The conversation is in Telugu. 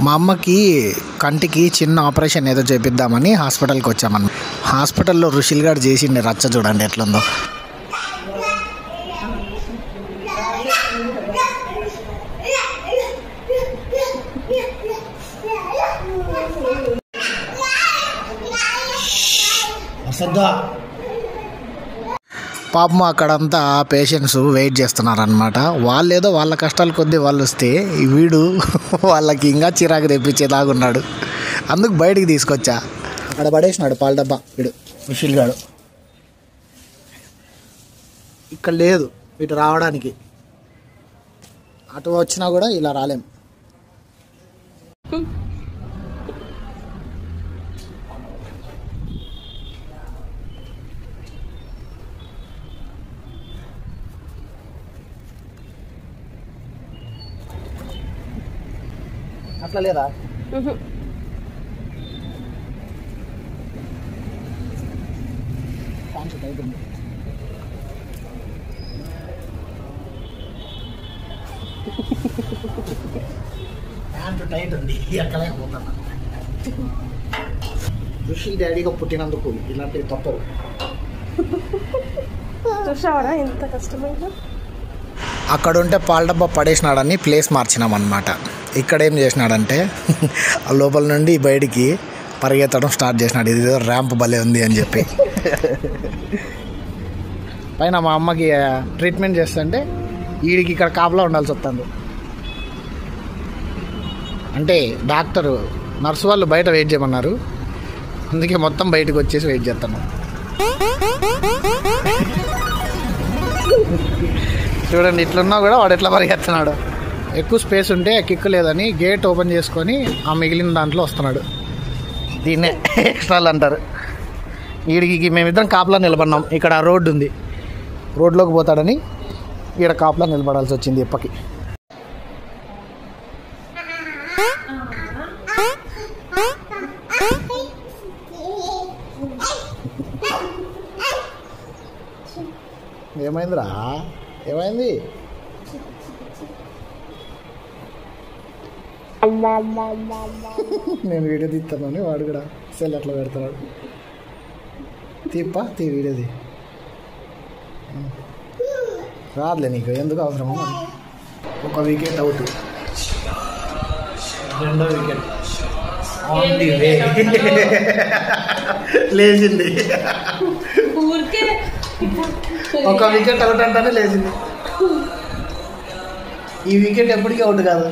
మా అమ్మకి కంటికి చిన్న ఆపరేషన్ ఏదో చేపిద్దామని హాస్పిటల్కి వచ్చామన్న. హాస్పిటల్లో ఋషిల్ గారు చేసిండే రచ్చ చూడండి ఎట్లుందో. పాపం అక్కడంతా పేషెంట్స్ వెయిట్ చేస్తున్నారనమాట. వాళ్ళు ఏదో వాళ్ళ కష్టాల కొద్దీ వాళ్ళు వస్తే వీడు వాళ్ళకి ఇంకా చిరాకు తెప్పించేలాగున్నాడు. అందుకు బయటికి తీసుకొచ్చా. అక్కడ పడేసినాడు పాల డబ్బా వీడు ఋషిల్ గాడు. ఇక్కడ లేదు ఇటు రావడానికి. అటు వచ్చినా కూడా ఇలా రాలేం. అట్లా లేదా? ప్యాంటు టైట్ ఉంది, ఎక్కలేకపోతున్నా. ఋషి డాడీగా పుట్టినందుకు ఇలాంటివి తప్పవు. చూసావరా ఎంత కష్టమైందో. అక్కడ ఉంటే పాల డబ్బా పడేసినాడని ప్లేస్ మార్చినామన్నమాట. ఇక్కడ ఏం చేసినాడంటే ఆ లోపల నుండి బయటికి పరిగెత్తడం స్టార్ట్ చేసినాడు. ఇది ర్యాంప్ భలే ఉంది అని చెప్పి. పైన మా అమ్మకి ట్రీట్మెంట్ చేస్తుంటే వీడికి ఇక్కడ కాపలా ఉండాల్సి వస్తుంది. అంటే డాక్టరు నర్సు వాళ్ళు బయట వెయిట్ చేయమన్నారు. అందుకే మొత్తం బయటకు వచ్చేసి వెయిట్ చేస్తున్నాం. చూడండి ఇట్లున్నా కూడా వాడు ఎట్లా పరిగెత్తున్నాడు. ఎక్కువ స్పేస్ ఉంటే కిక్కు లేదని గేట్ ఓపెన్ చేసుకొని ఆ మిగిలిన దాంట్లో వస్తున్నాడు. దీన్నే ఎక్స్ట్రాలు అంటారు. వీడికి మేమిద్దరం కాపలా నిలబడినాం. ఇక్కడ రోడ్డు ఉంది, రోడ్లోకి పోతాడని ఈడ కాపలా నిలబడాల్సి వచ్చింది ఇప్పకి. ఏమైందిరా? ఏమైంది? నేను వీడియో తీస్తానని వాడు కూడా సెల్ అట్లా పెడతాడు. తీ వీడియోది. రాదులే నీకు, ఎందుకు అవసరమో. ఒక వికెట్ అవుట్, రెండో వికెట్ ఆన్ ది వే. లేచింది. ఒక వికెట్ అవుట్ అంటానే లేచింది. ఈ వికెట్ ఎప్పటికీ అవుట్ కాదు.